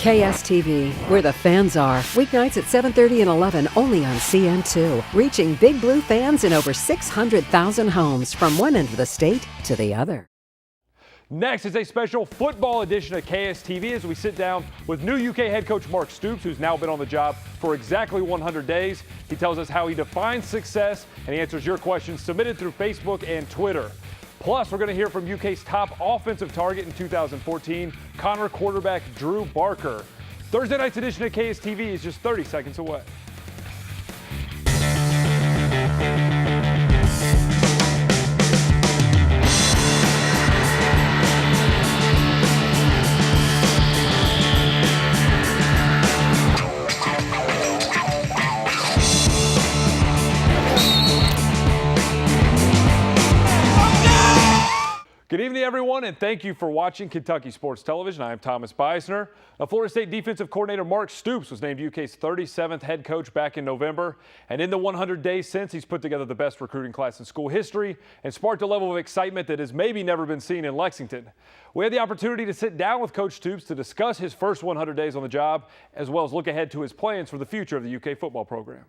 KSTV, where the fans are. Weeknights at 7:30 and 11 only on CN2. Reaching Big Blue fans in over 600,000 homes from one end of the state to the other. Next is a special football edition of KSTV as we sit down with new UK head coach Mark Stoops, who's now been on the job for exactly 100 days. He tells us how he defines success, and he answers your questions submitted through Facebook and Twitter. Plus, we're going to hear from UK's top offensive target in 2014, Connor quarterback Drew Barker. Thursday night's edition of KSTV is just 30 seconds away. Good evening, everyone, and thank you for watching Kentucky Sports Television. I am Thomas Beisner. Florida State defensive coordinator Mark Stoops was named UK's 37th head coach back in November. And in the 100 days since, he's put together the best recruiting class in school history and sparked a level of excitement that has maybe never been seen in Lexington. We had the opportunity to sit down with Coach Stoops to discuss his first 100 days on the job, as well as look ahead to his plans for the future of the UK football program.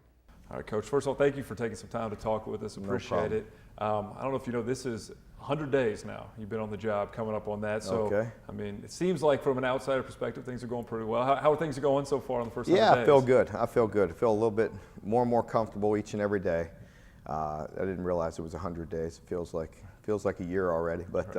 All right, Coach, first of all, thank you for taking some time to talk with us. Appreciate it. I don't know if you know, this is 100 days now you've been on the job, coming up on that. So, okay. I mean, it seems like from an outsider perspective, things are going pretty well. How are things going so far on the first 100 days? Yeah, I feel good. I feel good. I feel a little bit more and more comfortable each and every day. I didn't realize it was 100 days. It feels like a year already, but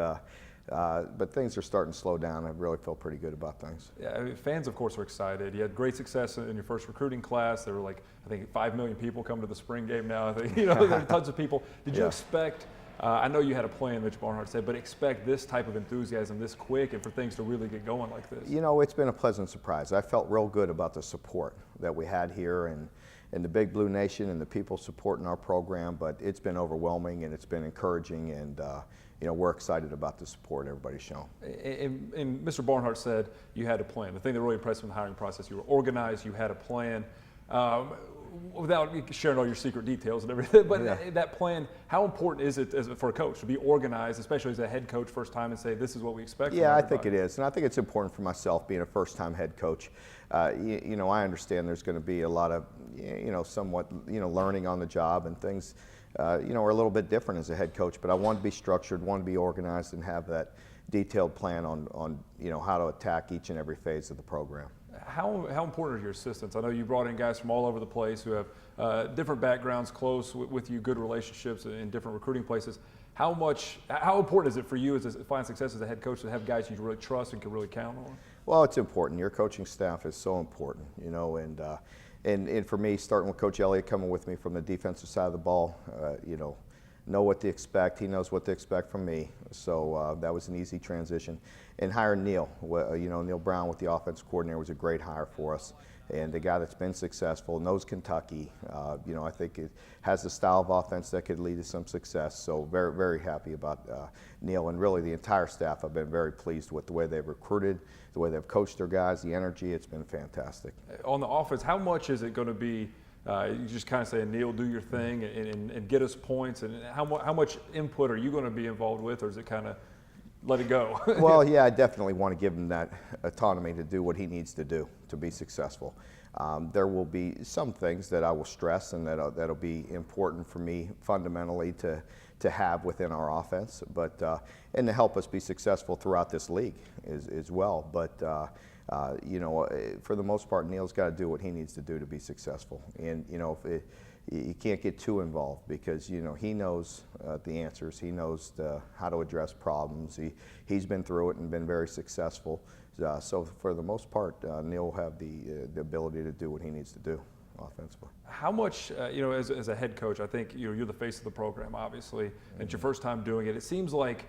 things are starting to slow down. I really feel pretty good about things. Yeah, I mean, fans, of course, are excited. You had great success in your first recruiting class. There were like, I think, 5 million people come to the spring game now. I think, there are tons of people. Did you expect? I know you had a plan, Mitch Barnhart said, but expect this type of enthusiasm this quick and for things to really get going like this? You know, it's been a pleasant surprise. I felt real good about the support that we had here and the Big Blue Nation and the people supporting our program, but it's been overwhelming and it's been encouraging, and we're excited about the support everybody's shown. And Mr. Barnhart said you had a plan. The thing that really impressed me in the hiring process, you were organized, you had a plan. Without sharing all your secret details and everything, but that plan, how important is it for a coach to be organized, especially as a head coach first time, and say this is what we expect? Yeah, I think it is, and I think it's important for myself being a first-time head coach. I understand there's going to be a lot of, somewhat, learning on the job, and things, are a little bit different as a head coach. But I want to be structured, want to be organized, and have that detailed plan on how to attack each and every phase of the program. How important are your assistants? I know you brought in guys from all over the place who have different backgrounds, close with you, good relationships in different recruiting places. How important is it for you as to find success as a head coach to have guys you really trust and can really count on? Well, it's important. Your coaching staff is so important, and for me, starting with Coach Elliott, coming with me from the defensive side of the ball, know what to expect. He knows what to expect from me. So that was an easy transition. And hiring Neil, Neil Brown with the offensive coordinator was a great hire for us. And a guy that's been successful, knows Kentucky. I think it has the style of offense that could lead to some success. So very, very happy about Neil, and really the entire staff. I've been very pleased with the way they've recruited, the way they've coached their guys, the energy. It's been fantastic. On the offense, how much is it going to be? You just kind of say, Neil, do your thing and get us points. And how much input are you going to be involved with, or is it kind of let it go? Well, yeah, I definitely want to give him that autonomy to do what he needs to do to be successful. There will be some things that I will stress and that'll be important for me fundamentally to have within our offense, but and to help us be successful throughout this league as well. But for the most part, Neil's got to do what he needs to do to be successful. And you can't get too involved because he knows the answers. He knows how to address problems. He's been through it and been very successful. So for the most part, Neil will have the ability to do what he needs to do offensively. How much, as a head coach, I think you're the face of the program, obviously, and it's your first time doing it. It seems like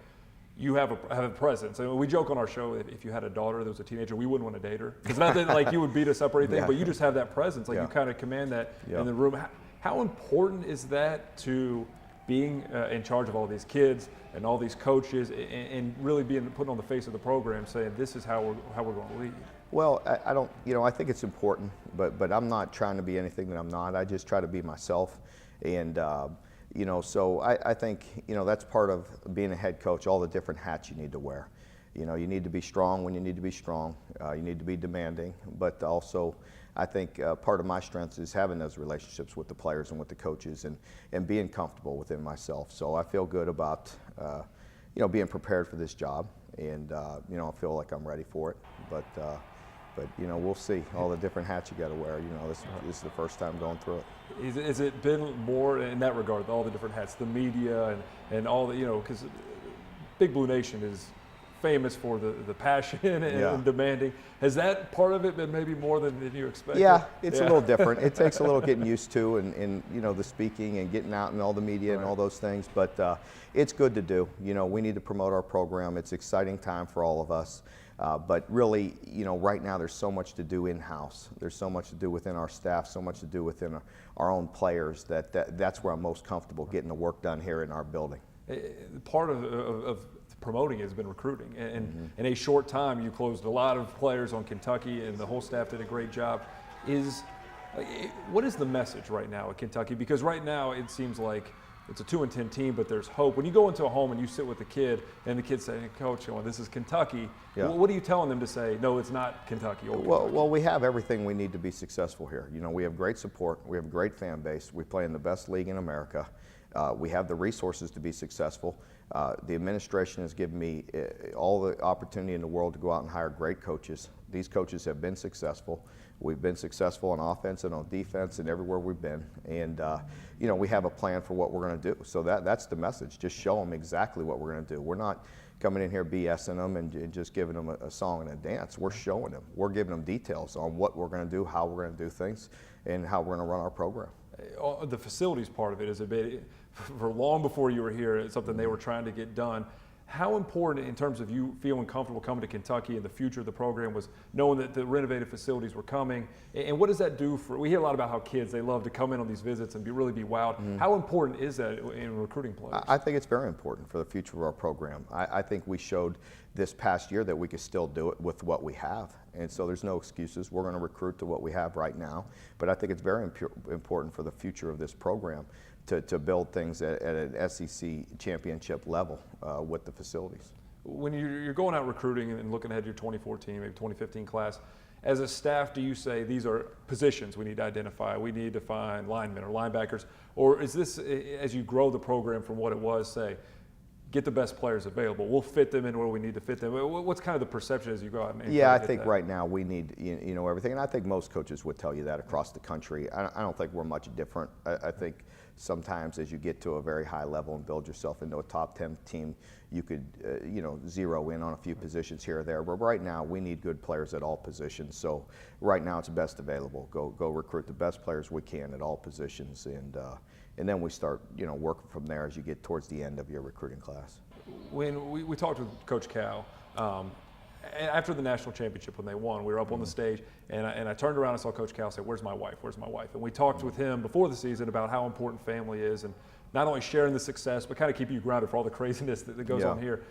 you have a presence. I mean, we joke on our show that if you had a daughter that was a teenager, we wouldn't want to date her. Because not that like you would beat us up or anything, but you just have that presence. Like you kind of command that in the room. How important is that to being in charge of all these kids and all these coaches and really being put on the face of the program, saying this is how we're going to lead? Well, I don't, I think it's important, but I'm not trying to be anything that I'm not. I just try to be myself, and so I think that's part of being a head coach. All the different hats you need to wear. You know, you need to be strong when you need to be strong. You need to be demanding, but also I think part of my strength is having those relationships with the players and with the coaches, and being comfortable within myself. So I feel good about you know, being prepared for this job, and you know, I feel like I'm ready for it. But you know, we'll see. All the different hats you got to wear. You know, this is the first time going through it. Has it been more in that regard, all the different hats, the media and all the, you know, because Big Blue Nation is famous for the passion and demanding. Has that part of it been maybe more than you expected? Yeah, it's a little different. It takes a little getting used to, and you know, the speaking and getting out and all the media and all those things. But it's good to do. You know, we need to promote our program. It's an exciting time for all of us. But really, you know, right now there's so much to do in-house. There's so much to do within our staff, so much to do within our own players that's where I'm most comfortable getting the work done here in our building. Part of promoting has been recruiting, and in a short time you closed a lot of players on Kentucky, and the whole staff did a great job. What is the message right now at Kentucky? Because right now it seems like it's a 2-10 team, but there's hope. When you go into a home and you sit with the kid, and the kid saying, "Coach, this is Kentucky," what are you telling them to say? No, it's not Kentucky. Well, we have everything we need to be successful here. You know, we have great support. We have a great fan base. We play in the best league in America. We have the resources to be successful. The administration has given me all the opportunity in the world to go out and hire great coaches. These coaches have been successful. We've been successful on offense and on defense and everywhere we've been. And, you know, we have a plan for what we're going to do. So that's the message. Just show them exactly what we're going to do. We're not coming in here BSing them and just giving them a song and a dance. We're showing them. We're giving them details on what we're going to do, how we're going to do things, and how we're going to run our program. The facilities part of it is a bit, for long before you were here, it's something they were trying to get done. How important, in terms of you feeling comfortable coming to Kentucky and the future of the program, was knowing that the renovated facilities were coming? And what does that do for, we hear a lot about how kids, they love to come in on these visits and really be wowed. How important is that in recruiting players? I think it's very important for the future of our program. I think we showed this past year that we could still do it with what we have. And so there's no excuses. We're going to recruit to what we have right now. But I think it's very important for the future of this program to build things at an SEC championship level with the facilities. When you're going out recruiting and looking ahead to your 2014, maybe 2015 class, as a staff, do you say these are positions we need to identify, we need to find linemen or linebackers, or is this, as you grow the program from what it was, say, get the best players available, we'll fit them in where we need to fit them? What's kind of the perception as you go out and I think right now we need, you know, everything, and I think most coaches would tell you that across the country. I don't think we're much different. I think sometimes as you get to a very high level and build yourself into a top 10 team, you could, you know, zero in on a few positions here or there. But right now we need good players at all positions. So right now it's best available. Go recruit the best players we can at all positions, and then we start, you know, working from there as you get towards the end of your recruiting class. When we talked with Coach Cal, after the national championship when they won, we were up on the stage, and I turned around and saw Coach Cal say, "Where's my wife? Where's my wife?" And we talked with him before the season about how important family is, and not only sharing the success, but kind of keeping you grounded for all the craziness that goes on here.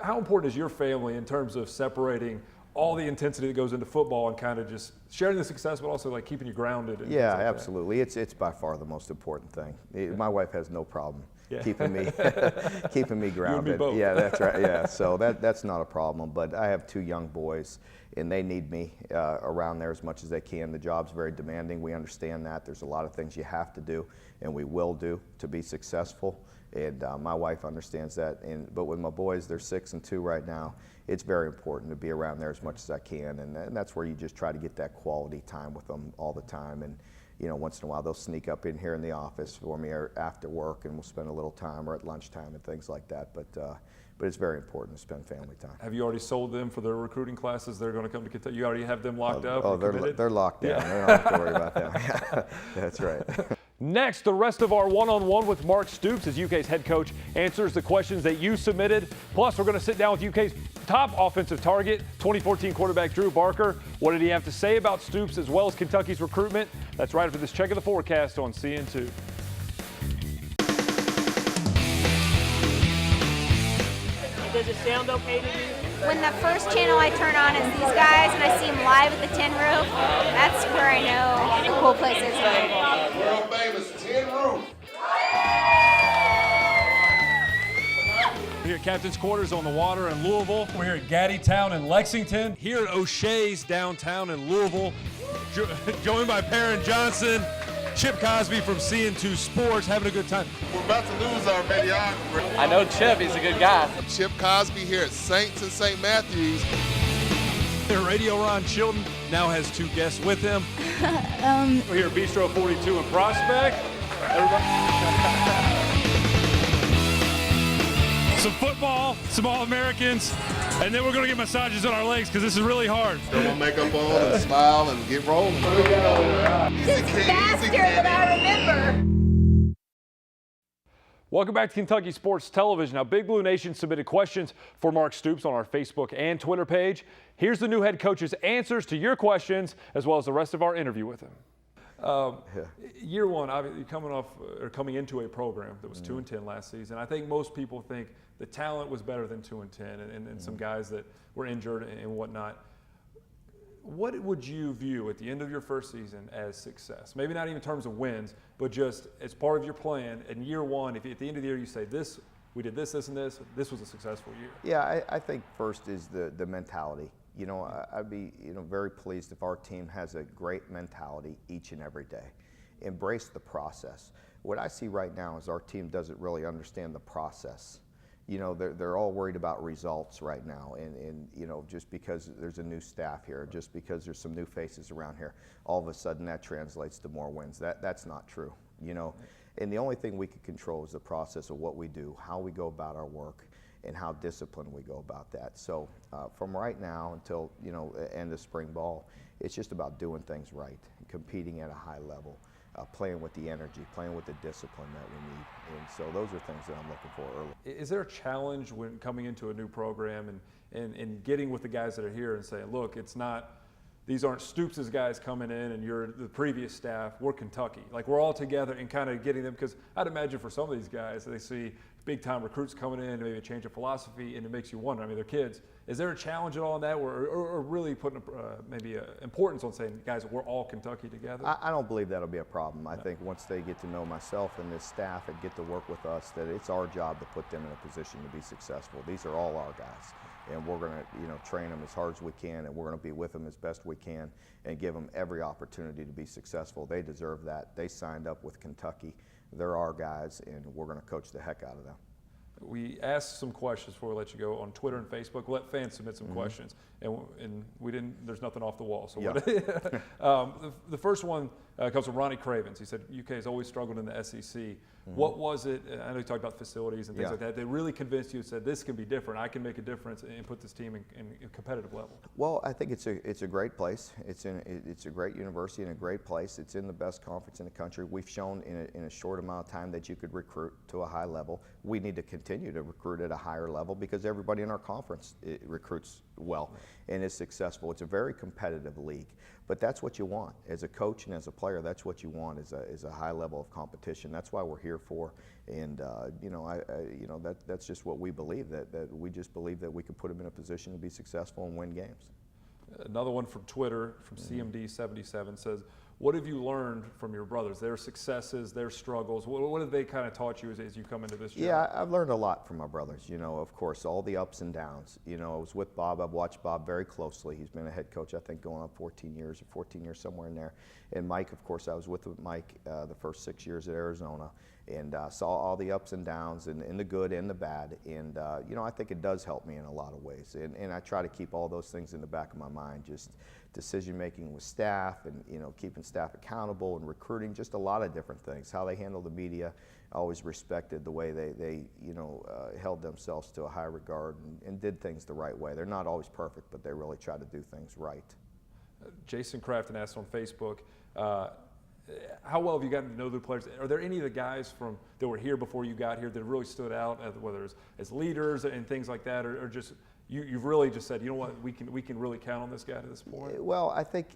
How important is your family in terms of separating all the intensity that goes into football and kind of just sharing the success, but also like keeping you grounded? And yeah, absolutely. It's by far the most important thing. My wife has no problem keeping me grounded. You and me both. Yeah, that's right. Yeah, so that's not a problem. But I have 2 young boys, and they need me around there as much as they can. The job's very demanding. We understand that. There's a lot of things you have to do, and we will do to be successful. And my wife understands that. But with my boys, they're 6 and 2 right now. It's very important to be around there as much as I can, and that's where you just try to get that quality time with them all the time. And you know, once in a while they'll sneak up in here in the office for me or after work, and we'll spend a little time, or at lunchtime and things like that. But it's very important to spend family time. Have you already sold them for their recruiting classes? They're going to come to Kentucky. You already have them locked up? Oh, they're locked down. They don't have to worry about them. That's right. Next, the rest of our one-on-one with Mark Stoops as UK's head coach answers the questions that you submitted. Plus, we're going to sit down with UK's top offensive target, 2014 quarterback Drew Barker. What did he have to say about Stoops as well as Kentucky's recruitment? That's right after this check of the forecast on CN2. Does it sound okay to you? When the first channel I turn on is these guys and I see them live at the Tin Roof, that's where I know the cool place is available. World famous Tin Roof. here at Captain's Quarters on the water in Louisville. We're here at Gaddy Town in Lexington. Here at O'Shea's downtown in Louisville. Joined by Perrin Johnson, Chip Cosby from CN2 Sports, having a good time. We're about to lose our mediocrity. I know Chip, he's a good guy. Chip Cosby here at Saints and St. Matthews. Radio Ron Chilton now has 2 guests with him. We're here at Bistro 42 in Prospect. Some football, some All-Americans, and then we're going to get massages on our legs because this is really hard. Throw my makeup on and smile and get rolling. It's faster than I remember. Welcome back to Kentucky Sports Television. Now, Big Blue Nation submitted questions for Mark Stoops on our Facebook and Twitter page. Here's the new head coach's answers to your questions, as well as the rest of our interview with him. Year one, obviously coming into a program that was 2-10 last season. I think most people think the talent was better than 2-10, and some guys that were injured and whatnot. What would you view at the end of your first season as success? Maybe not even in terms of wins, but just as part of your plan. In year one, if at the end of the year you say this, we did this, this, and this was a successful year. Yeah, I think first is the mentality. You know, I'd be very pleased if our team has a great mentality each and every day. Embrace the process. What I see right now is our team doesn't really understand the process. You know, they're all worried about results right now, and you know, just because there's a new staff here, just because there's some new faces around here, all of a sudden that translates to more wins. That's not true, you know. And the only thing we can control is the process of what we do, how we go about our work, and how disciplined we go about that. So from right now until end of spring ball, it's just about doing things right, competing at a high level, playing with the energy, playing with the discipline that we need. And so those are things that I'm looking for early. Is there a challenge when coming into a new program and getting with the guys that are here and saying, look, these aren't Stoops' guys coming in and you're the previous staff, we're Kentucky. Like, we're all together and kind of getting them, because I'd imagine for some of these guys, they see big time recruits coming in, maybe a change of philosophy, and it makes you wonder. I mean, they're kids. Is there a challenge at all in that, or really putting maybe importance on saying, guys, we're all Kentucky together? I don't believe that'll be a problem. I think once they get to know myself and this staff and get to work with us, that it's our job to put them in a position to be successful. These are all our guys, and we're going to train them as hard as we can, and we're going to be with them as best we can and give them every opportunity to be successful. They deserve that. They signed up with Kentucky. They're our guys, and we're going to coach the heck out of them. We asked some questions before we let you go on Twitter and Facebook. We'll let fans submit some questions, and we didn't. There's nothing off the wall. So the first one comes from Ronnie Cravens. He said UK has always struggled in the SEC. What was it? I know you talked about facilities and things like that. They really convinced you and said this can be different. I can make a difference and put this team in a competitive level. Well, I think it's a great place. It's a great university and a great place. It's in the best conference in the country. We've shown in a short amount of time that you could recruit to a high level. We need to continue to recruit at a higher level because everybody in our conference recruits well and is successful. It's a very competitive league, but that's what you want as a coach and as a player. That's what you want is a high level of competition. That's why we're here for, and that's just what we believe. That we just believe that we could put them in a position to be successful and win games. Another one from Twitter from CMD77 says, what have you learned from your brothers, their successes, their struggles? What have they kind of taught you as you come into this job? Yeah, I've learned a lot from my brothers. Of course, all the ups and downs. I was with Bob. I've watched Bob very closely. He's been a head coach, I think, going on 14 years somewhere in there. And Mike, of course, I was with Mike the first 6 years at Arizona, and saw all the ups and downs and the good and the bad. And I think it does help me in a lot of ways. And I try to keep all those things in the back of my mind, just decision making with staff and keeping staff accountable and recruiting, just a lot of different things. How they handle the media, I always respected the way they held themselves to a high regard and did things the right way. They're not always perfect, but they really try to do things right. Jason Crafton asked on Facebook, how well have you gotten to know the players? Are there any of the guys that were here before you got here that really stood out, whether it's as leaders and things like that, or just you've really just said, you know what, we can really count on this guy to this point? Well, I think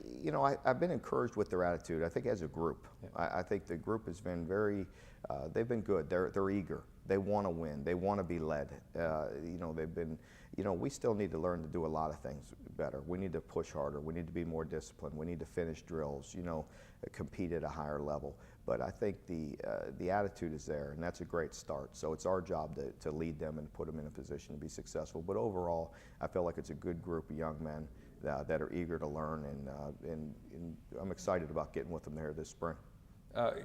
I've been encouraged with their attitude. I think as a group, I think the group has been very. They've been good. They're eager. They want to win. They want to be led. They've been we still need to learn to do a lot of things better. We need to push harder. We need to be more disciplined. We need to finish drills, compete at a higher level. But I think the attitude is there, and that's a great start. So it's our job to lead them and put them in a position to be successful. But overall, I feel like it's a good group of young men that are eager to learn, and I'm excited about getting with them there this spring.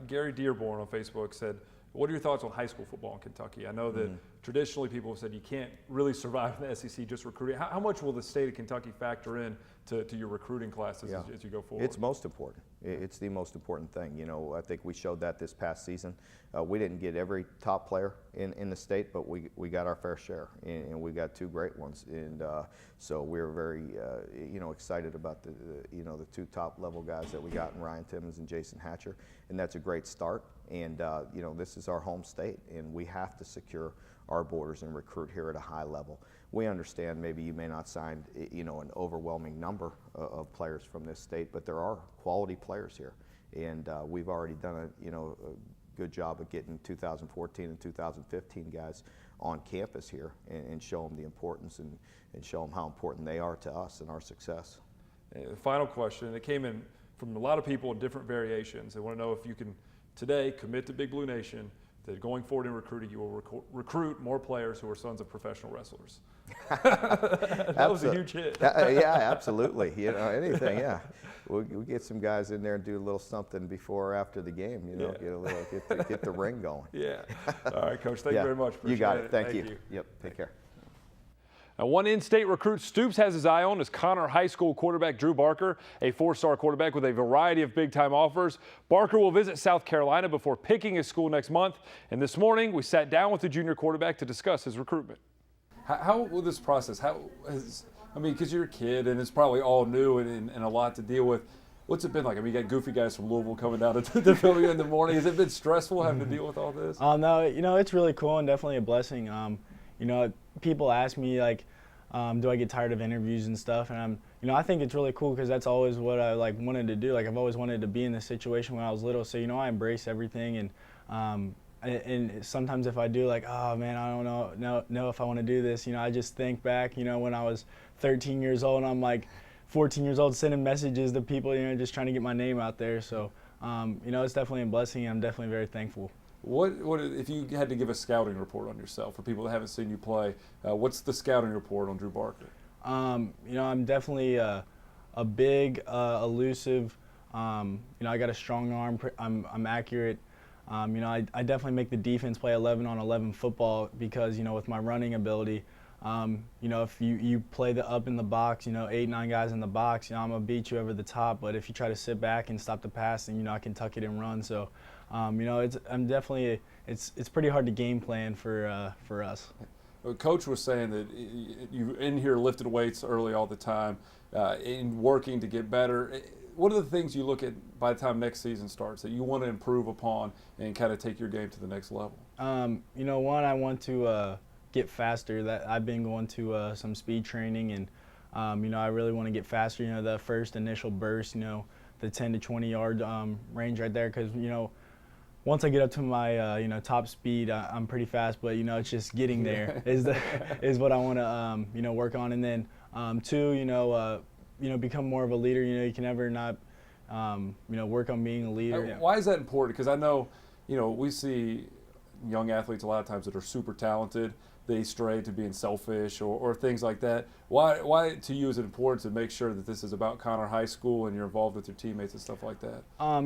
Gary Dearborn on Facebook said, what are your thoughts on high school football in Kentucky? I know that traditionally people have said you can't really survive in the SEC just recruiting. How much will the state of Kentucky factor in to your recruiting classes as you go forward? It's most important. It's the most important thing. I think we showed that this past season. We didn't get every top player in the state, but we got our fair share, and we got 2 great ones. And so we're very excited about the 2 top level guys that we got in Ryan Timmons and Jason Hatcher, and that's a great start. And this is our home state, and we have to secure our borders and recruit here at a high level. We understand maybe you may not sign an overwhelming number of players from this state, but there are quality players here, and we've already done a good job of getting 2014 and 2015 guys on campus here and show them the importance and show them how important they are to us and our success. Final question. It came in from a lot of people in different variations. They want to know if you can today commit to Big Blue Nation that going forward in recruiting, you will recruit more players who are sons of professional wrestlers. That was a huge hit. Yeah, absolutely. Anything, yeah. We'll get some guys in there and do a little something before or after the game, get the ring going. Yeah. All right, Coach, thank you very much. You got it. Thank you. Yep, take care. Now, one in-state recruit Stoops has his eye on is Connor High School quarterback Drew Barker, a 4-star quarterback with a variety of big-time offers. Barker will visit South Carolina before picking his school next month. And this morning, we sat down with the junior quarterback to discuss his recruitment. How will this process, because you're a kid and it's probably all new and a lot to deal with. What's it been like? You got goofy guys from Louisville coming down to film you in the morning. Has it been stressful having to deal with all this? No, it's really cool and definitely a blessing. People ask me do I get tired of interviews and stuff, and I think it's really cool because that's always what I wanted to do. I've always wanted to be in this situation when I was little, so I embrace everything, and sometimes if I do oh man, I don't know if I want to do this, I just think back, when I was 13 years old and I'm 14 years old sending messages to people, just trying to get my name out there. So it's definitely a blessing, and I'm definitely very thankful. What if you had to give a scouting report on yourself for people that haven't seen you play? What's the scouting report on Drew Barker? I'm definitely a big, elusive. I got a strong arm. I'm accurate. I definitely make the defense play 11-on-11 football because with my running ability. If you play the up in the box, 8-9 guys in the box, I'm gonna beat you over the top. But if you try to sit back and stop the pass, then I can tuck it and run. So, it's pretty hard to game plan for us. Coach was saying that you in here lifted weights early all the time, in working to get better. What are the things you look at by the time next season starts that you want to improve upon and kind of take your game to the next level? One, I want to get faster. That I've been going to some speed training, and I really want to get faster. The first initial burst, the 10 to 20 yard range right there, because once I get up to my top speed, I'm pretty fast. But it's just getting there is what I want to work on. And then 2, become more of a leader. You can never not work on being a leader. Why is that important? Because I know we see young athletes a lot of times that are super talented. They stray to being selfish or things like that. Why to you is it important to make sure that this is about Connor High School and you're involved with your teammates and stuff like that?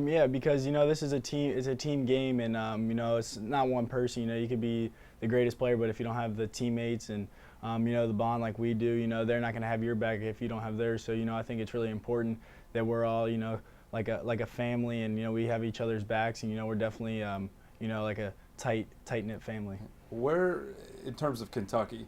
Yeah, because this is a team. It's a team game, and it's not one person. You could be the greatest player, but if you don't have the teammates and the bond like we do, they're not going to have your back if you don't have theirs. So I think it's really important that we're all like a family, and we have each other's backs, and we're definitely like a tight-knit family. Where, in terms of Kentucky,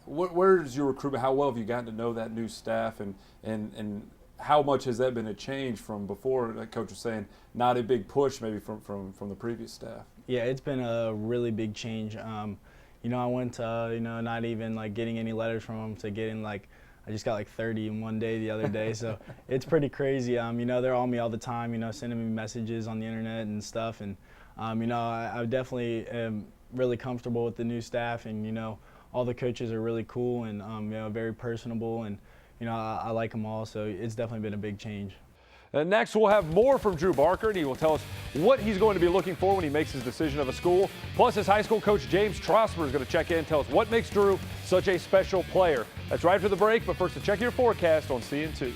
where's your recruitment? How well have you gotten to know that new staff, and how much has that been a change from before? Like Coach was saying, not a big push maybe from the previous staff. Yeah, it's been a really big change. I went to not even getting any letters from them to getting I just got 30 in one day the other day, so it's pretty crazy. They're on me all the time, sending me messages on the internet and stuff, and I definitely am really comfortable with the new staff, and all the coaches are really cool and you know, very personable, and you know, I like them all. So it's definitely been a big change. Next, we'll have more from Drew Barker, and he will tell us what he's going to be looking for when he makes his decision of a school. Plus, his high school coach, James Trosper, is going to check in and tell us what makes Drew such a special player. That's right after the break, but first, to check your forecast on CN2.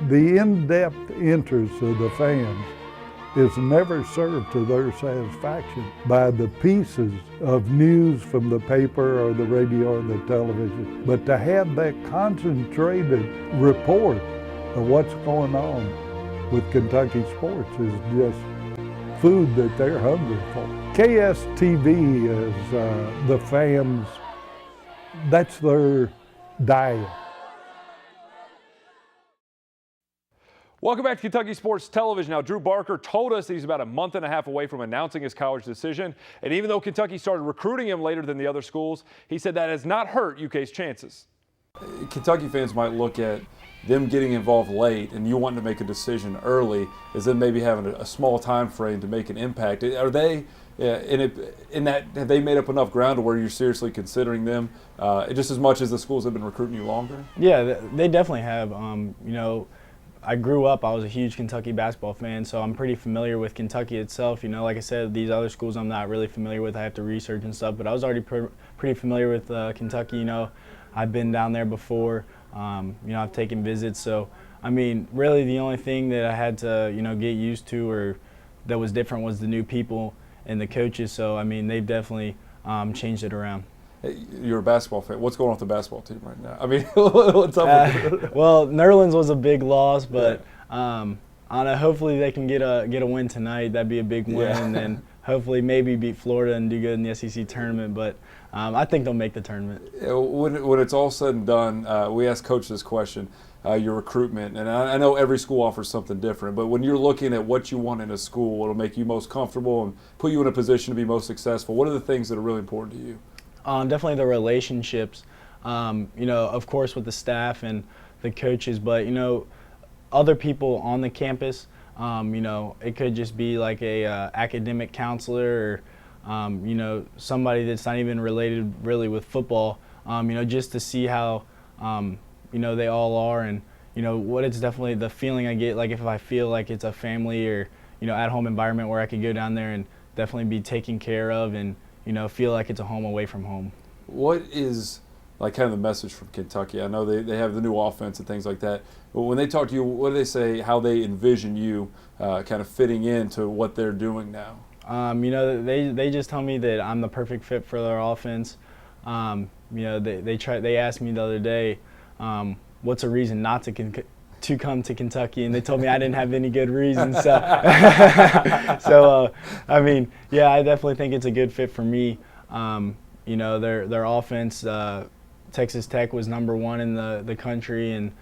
The in-depth interest of the fans is never served to their satisfaction by the pieces of news from the paper or the radio or the television. But to have that concentrated report of what's going on with Kentucky sports is just food that they're hungry for. KSTV is the fans, that's their diet. Welcome back to Kentucky Sports Television. Now, Drew Barker told us that he's about a month and a half away from announcing his college decision. And even though Kentucky started recruiting him later than the other schools, he said that has not hurt UK's chances. Kentucky fans might look at them getting involved late and you wanting to make a decision early as then maybe having a small time frame to make an impact. Are they in that, have they made up enough ground to where you're seriously considering them just as much as the schools have been recruiting you longer? Yeah, they definitely have. You know, I grew up, I was a huge Kentucky basketball fan, so I'm pretty familiar with Kentucky itself. You know, like I said, these other schools I'm not really familiar with. I have to research and stuff, but I was already pretty familiar with Kentucky. You know, I've been down there before. You know, I've taken visits. So, I mean, really the only thing that I had to, you know, get used to or that was different was the new people and the coaches. So, I mean, they've definitely changed it around. You're a basketball fan. What's going on with the basketball team right now? I mean, what's up with it? Well, Nerlens was a big loss, but I don't know, hopefully they can get a win tonight. That'd be a big win, and then hopefully maybe beat Florida and do good in the SEC tournament. But I think they'll make the tournament. When it's all said and done, we ask Coach this question, your recruitment, and I know every school offers something different, but when you're looking at what you want in a school, what'll make you most comfortable and put you in a position to be most successful, what are the things that are really important to you? Definitely the relationships, you know, of course with the staff and the coaches, but, you know, other people on the campus, you know, it could just be like a academic counselor or, you know, somebody that's not even related really with football, you know, just to see how, you know, they all are and, you know, what it's definitely the feeling I get, like if I feel like it's a family or, you know, at-home environment where I could go down there and definitely be taken care of and, you know, feel like it's a home away from home. What is like kind of the message from Kentucky? I know they have the new offense and things like that, but when they talk to you, what do they say, how they envision you kind of fitting into what they're doing now? You know, they just tell me that I'm the perfect fit for their offense. You know, they asked me the other day, what's a reason not to come to Kentucky, and they told me I didn't have any good reasons. So, I mean, yeah, I definitely think it's a good fit for me. You know, their offense, Texas Tech was #1 in the country in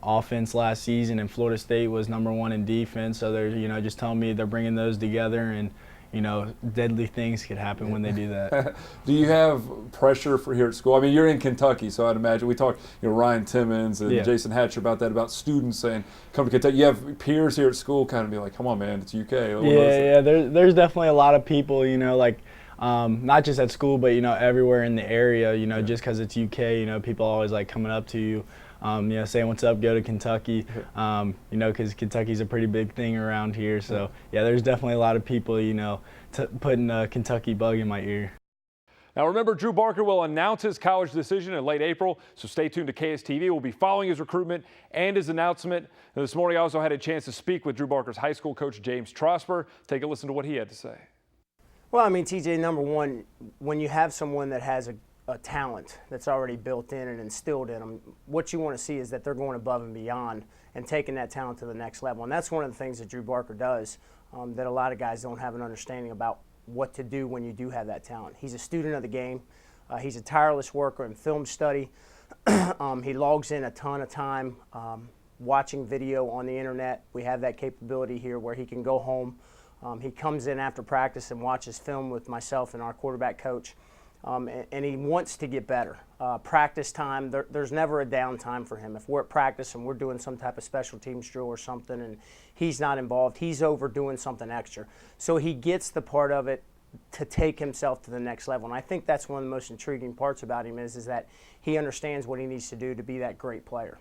offense last season, and Florida State was #1 in defense. So they're, you know, just telling me they're bringing those together, and you know, deadly things could happen when they do that. Do you have pressure for here at school? I mean, you're in Kentucky, so I'd imagine we talked, you know, Ryan Timmons and Jason Hatcher about that, about students saying, come to Kentucky. You have peers here at school kind of be like, come on, man, it's UK. Yeah, there's definitely a lot of people, you know, like not just at school, but, you know, everywhere in the area, you know, just because it's UK, you know, people always like coming up to you. You know, saying what's up, go to Kentucky, you know, because Kentucky's a pretty big thing around here. So, yeah, there's definitely a lot of people, you know, putting a Kentucky bug in my ear. Now, remember, Drew Barker will announce his college decision in late April, so stay tuned to KSTV. We'll be following his recruitment and his announcement. And this morning, I also had a chance to speak with Drew Barker's high school coach, James Trosper. Take a listen to what he had to say. Well, I mean, TJ, number one, when you have someone that has a talent that's already built in and instilled in them, what you want to see is that they're going above and beyond and taking that talent to the next level. And that's one of the things that Drew Barker does that a lot of guys don't have an understanding about what to do when you do have that talent. He's a student of the game. He's a tireless worker in film study. He logs in a ton of time watching video on the internet. We have that capability here where he can go home. He comes in after practice and watches film with myself and our quarterback coach. And he wants to get better. Practice time, there's never a downtime for him. If we're at practice and we're doing some type of special teams drill or something and he's not involved, he's over doing something extra. So he gets the part of it to take himself to the next level. And I think that's one of the most intriguing parts about him is that he understands what he needs to do to be that great player.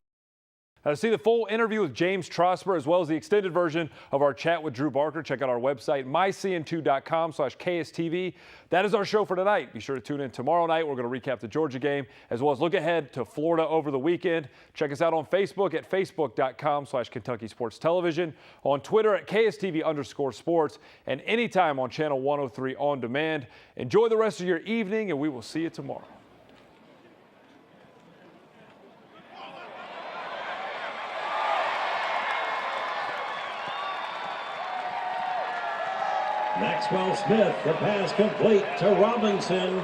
Now, to see the full interview with James Trosper as well as the extended version of our chat with Drew Barker, check out our website, mycn2.com/KSTV. That is our show for tonight. Be sure to tune in tomorrow night. We're going to recap the Georgia game as well as look ahead to Florida over the weekend. Check us out on Facebook at facebook.com/Kentucky Sports Television, on Twitter at KSTV_sports, and anytime on Channel 103 on demand. Enjoy the rest of your evening, and we will see you tomorrow. Maxwell Smith, the pass complete to Robinson.